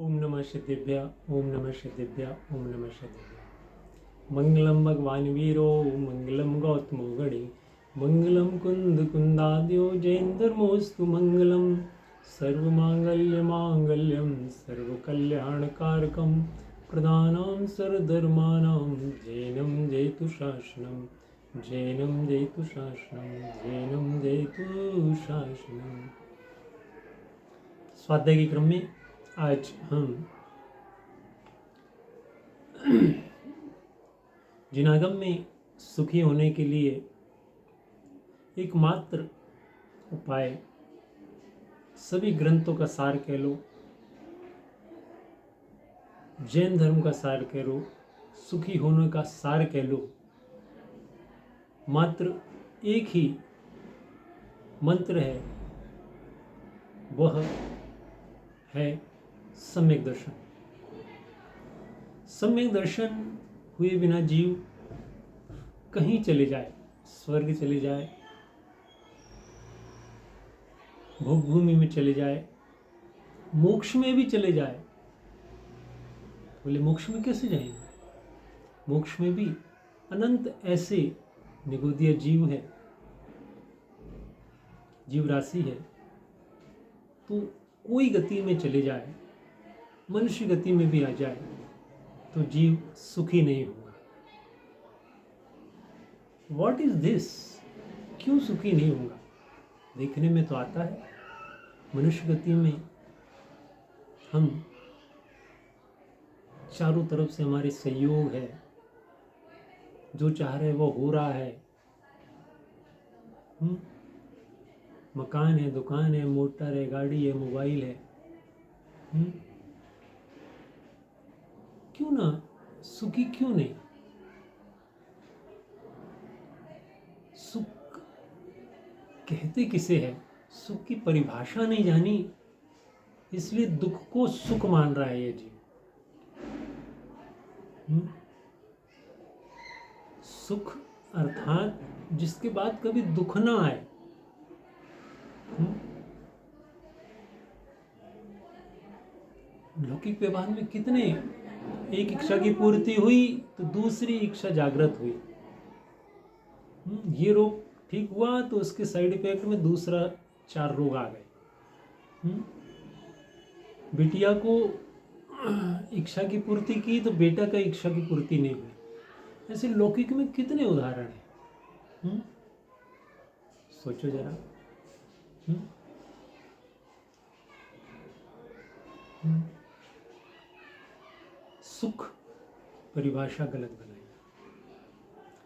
ओम नमः सिद्धिभ्य ओम नमः सिद्धिभ्य ओम नमः सिद्धिभ्य। मंगलम भगवान वीरो मंगलम गौतमो गणे मंगलम कुंद कुंदाद्यो जैनधर्मोस्तु मंगलम सर्वमांगल्य मांगल्यम सर्वकल्याणकारकम प्रधानां सर्वधर्माणां जैनं जयतु शासनम जैनं जयतु शासनम जैनं जयतु शासनम। स्वाध्याय के क्रम में आज हम जिनागम में सुखी होने के लिए एकमात्र उपाय, सभी ग्रंथों का सार कह लो, जैन धर्म का सार कह लो, सुखी होने का सार कह लो, मात्र एक ही मंत्र है, वह है सम्यक दर्शन। सम्यक दर्शन हुए बिना जीव कहीं चले जाए, स्वर्ग चले जाए, भोग भूमि में चले जाए, मोक्ष में भी चले जाए। बोले मोक्ष में कैसे जाएंगे? मोक्ष में भी अनंत ऐसे निगोदीय जीव है, जीव राशि है। तो कोई गति में चले जाए, मनुष्य गति में भी आ जाए, तो जीव सुखी नहीं होगा। What is this? क्यों सुखी नहीं होगा? देखने में तो आता है, मनुष्य गति में हम चारों तरफ से हमारे सहयोग है, जो चाह रहे वो हो रहा है। मकान है, दुकान है, मोटर है, गाड़ी है, मोबाइल है। क्यों ना सुखी क्यों नहीं? सुख कहते किसे है? सुख की परिभाषा नहीं जानी, इसलिए दुख को सुख मान रहा है ये जीव। सुख अर्थात जिसके बाद कभी दुख ना आए। लौकिक व्यवहार में कितने, एक इच्छा की पूर्ति हुई तो दूसरी इच्छा जागृत हुई। ये रोग ठीक हुआ तो उसके साइड इफेक्ट में दूसरा 4 रोग आ गए। बिटिया को इच्छा की पूर्ति की तो बेटा का इच्छा की पूर्ति नहीं हुई। ऐसे लौकिक में कितने उदाहरण हैं। सोचो जरा। सुख परिभाषा गलत बनाई,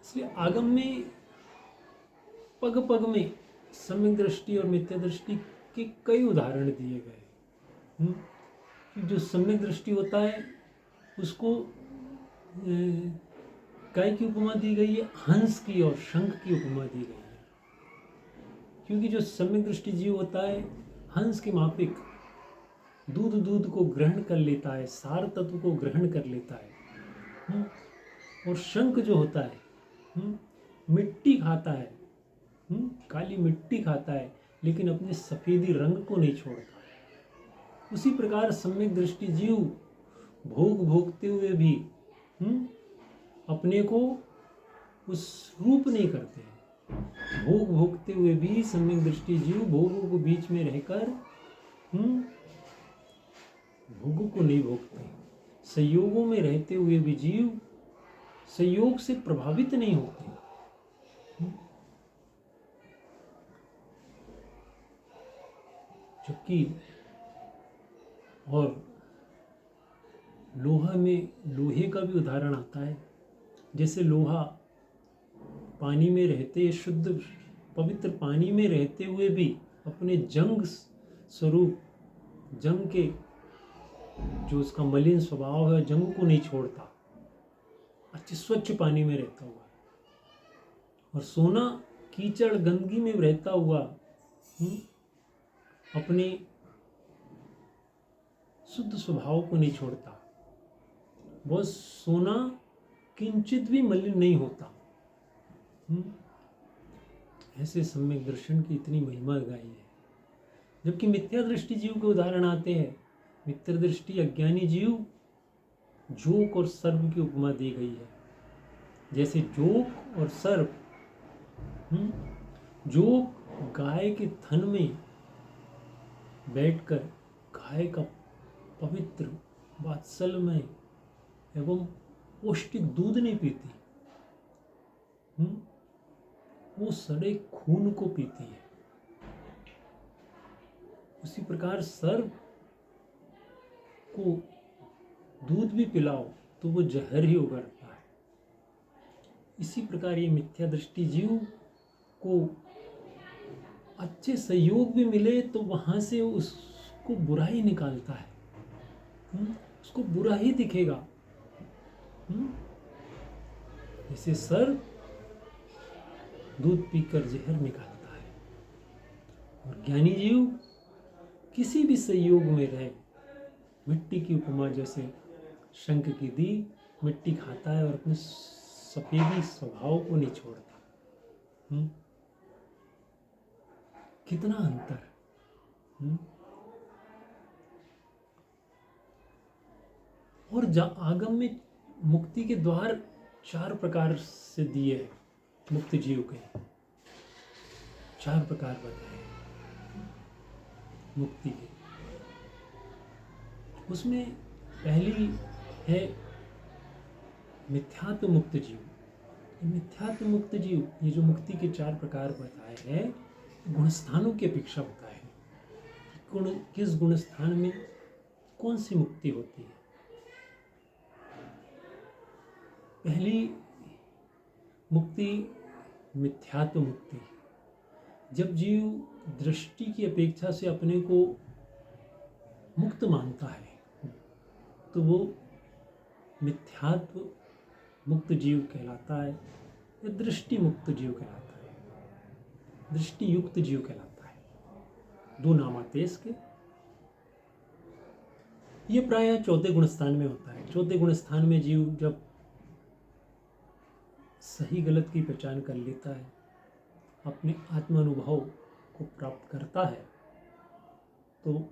इसलिए आगम में पग पग में सम्यक दृष्टि और मिथ्या दृष्टि के कई उदाहरण दिए गए। जो सम्यक दृष्टि होता है उसको गाय की उपमा दी गई है, हंस की और शंख की उपमा दी गई है। क्योंकि जो सम्यक दृष्टि जीव होता है हंस के माफिक दूध को ग्रहण कर लेता है, सार तत्व को ग्रहण कर लेता है। और शंख जो होता है मिट्टी खाता है, काली मिट्टी खाता है, लेकिन अपने सफेदी रंग को नहीं छोड़ता। उसी प्रकार सम्यक दृष्टि जीव भोग भोगते हुए भी अपने को उस रूप नहीं करते हैं। भोग भोगते हुए भी सम्यक दृष्टि जीव भोगों को बीच में रहकर भोगों को नहीं भोगते। संयोगों में रहते हुए भी जीव संयोग से प्रभावित नहीं होते। जबकि और लोहा में लोहे का भी उदाहरण आता है। जैसे लोहा पानी में रहते, शुद्ध पवित्र पानी में रहते हुए भी अपने जंग स्वरूप, जंग के जो उसका मलिन स्वभाव है, जंग को नहीं छोड़ता, अच्छे स्वच्छ पानी में रहता हुआ। और सोना कीचड़ गंदगी में रहता हुआ अपने शुद्ध स्वभाव को नहीं छोड़ता। वह सोना किंचित भी मलिन नहीं होता। ऐसे सम्यक दर्शन की इतनी महिमा गाई है। जबकि मिथ्या दृष्टि जीव के उदाहरण आते हैं मित्र दृष्टि अज्ञानी जीव जोक और सर्प की उपमा दी गई है। जैसे जोक और सर्प, जोक गाय के थन में बैठकर गाय का पवित्र वात्सल्यमय एवं पौष्टिक दूध नहीं पीती, वो सड़े खून को पीती है। उसी प्रकार सर्प को दूध भी पिलाओ तो वो जहर ही उगलता है। इसी प्रकार ये मिथ्या दृष्टि जीव को अच्छे सहयोग भी मिले तो वहां से उसको बुरा ही निकालता है, उसको बुरा ही दिखेगा। जैसे सर्प दूध पीकर जहर निकालता है, और ज्ञानी जीव किसी भी संयोग में रहे, मिट्टी की उपमा जैसे शंख की दी, मिट्टी खाता है और अपने सफेदी स्वभाव को नहीं छोड़ता। कितना अंतर। और आगम में मुक्ति के द्वार 4 प्रकार से दिए हैं। मुक्त जीव के 4 प्रकार बताए मुक्ति के। उसमें पहली है मिथ्यात्व मुक्त जीव। मिथ्यात्व मुक्त जीव, ये जो मुक्ति के 4 प्रकार बताए हैं, गुणस्थानों की अपेक्षा बताए हैं। किस गुणस्थान में कौन सी मुक्ति होती है। पहली मुक्ति मिथ्यात्व मुक्ति। जब जीव दृष्टि की अपेक्षा से अपने को मुक्त मानता है तो वो मिथ्यात्व मुक्त जीव कहलाता है, या दृष्टि मुक्त जीव कहलाता है, दृष्टि युक्त जीव कहलाता है। 2 नाम आते हैं इसके। ये प्रायः 4 गुणस्थान में होता है। 4 गुणस्थान में जीव जब सही गलत की पहचान कर लेता है, अपने आत्मानुभव को प्राप्त करता है, तो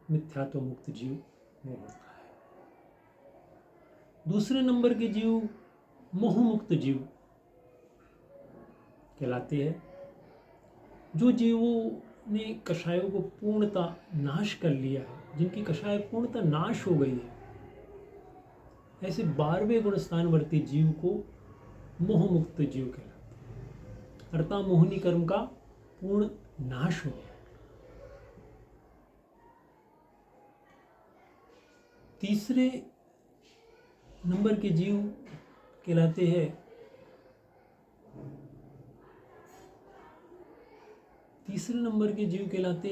मिथ्यात्व मुक्त जीव वो होता है। दूसरे नंबर के जीव मोह मुक्त जीव कहलाते हैं। जो जीवों ने कषायों को पूर्णतः नाश कर लिया है, जिनकी कषाय पूर्णतः नाश हो गई है, ऐसे 12वें गुणस्थानवर्ती जीव को मोह मुक्त जीव कहलाते हैं। अर्थात मोहनी कर्म का पूर्ण नाश हो गया। तीसरे नंबर के जीव कहलाते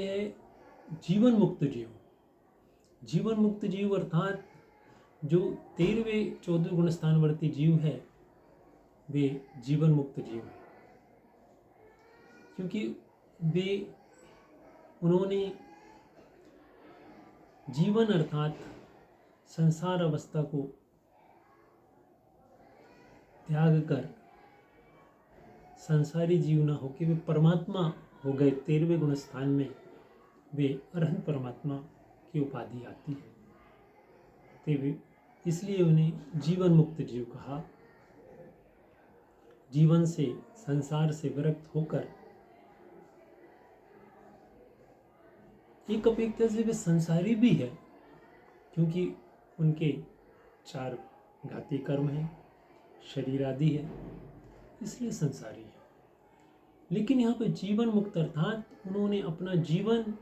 हैं जीवन मुक्त जीव। जीवन मुक्त जीव अर्थात जो 13वें 14 गुणस्थानवर्ती जीव है, वे जीवन मुक्त जीव है, क्योंकि उन्होंने जीवन अर्थात संसार अवस्था को त्याग कर संसारी जीव न होकर वे परमात्मा हो गए। 13वें गुणस्थान में वे अरहंत परमात्मा की उपाधि आती है, इसलिए उन्हें जीवन मुक्त जीव कहा। जीवन से, संसार से विरक्त होकर एक अपेक्षा से वे संसारी भी है, क्योंकि उनके 4 घाती कर्म हैं, शरीर आदि है, इसलिए संसारी है। लेकिन यहाँ पर जीवन मुक्त अर्थात उन्होंने अपना जीवन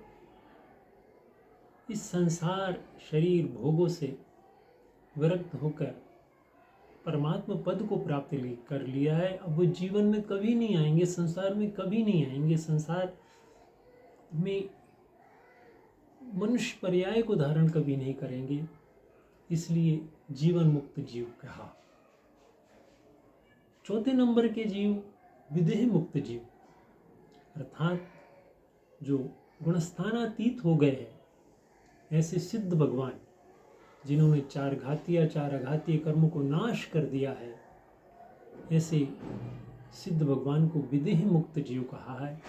इस संसार, शरीर, भोगों से विरक्त होकर परमात्मा पद को प्राप्त कर लिया है। अब वो जीवन में कभी नहीं आएंगे, संसार में कभी नहीं आएंगे, संसार में मनुष्य पर्याय को धारण कभी नहीं करेंगे, इसलिए जीवन मुक्त जीव कहा। 4 नंबर के जीव विदेह मुक्त जीव अर्थात जो गुणस्थानातीत हो गए हैं, ऐसे सिद्ध भगवान जिन्होंने 4 घातीय 4 अघातीय कर्मों को नाश कर दिया है, ऐसे सिद्ध भगवान को विदेह मुक्त जीव कहा है।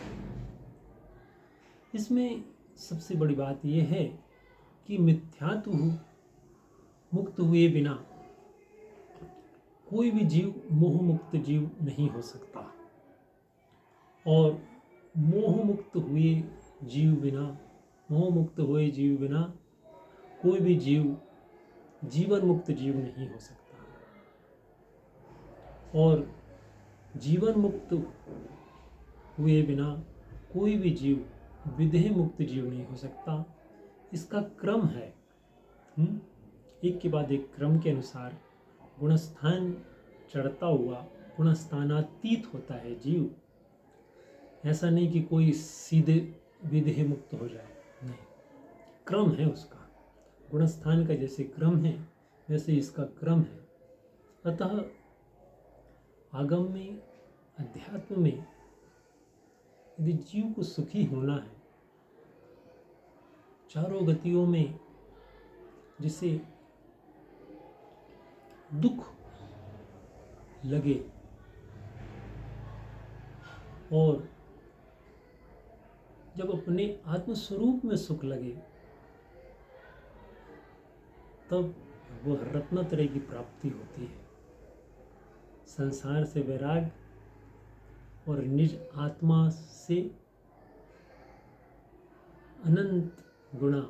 इसमें सबसे बड़ी बात यह है कि मिथ्यात्व मुक्त हुए बिना कोई भी जीव मोह मुक्त जीव नहीं हो सकता, और मोह मुक्त हुए जीव बिना कोई भी जीव जीवन मुक्त जीव नहीं हो सकता, और जीवन मुक्त हुए बिना कोई भी जीव विदेह मुक्त जीव नहीं हो सकता। इसका क्रम है, एक के बाद एक क्रम के अनुसार गुणस्थान चढ़ता हुआ गुणस्थानातीत होता है जीव। ऐसा नहीं कि कोई सीधे विदेह मुक्त हो जाए, नहीं, क्रम है उसका। गुणस्थान का जैसे क्रम है वैसे इसका क्रम है। अतः आगम में, अध्यात्म में यदि जीव को सुखी होना है, चारों गतियों में जिसे दुख लगे और जब अपने आत्मस्वरूप में सुख लगे, तब वह रत्नत्रय की प्राप्ति होती है। संसार से वैराग और निज आत्मा से अनंत गुणा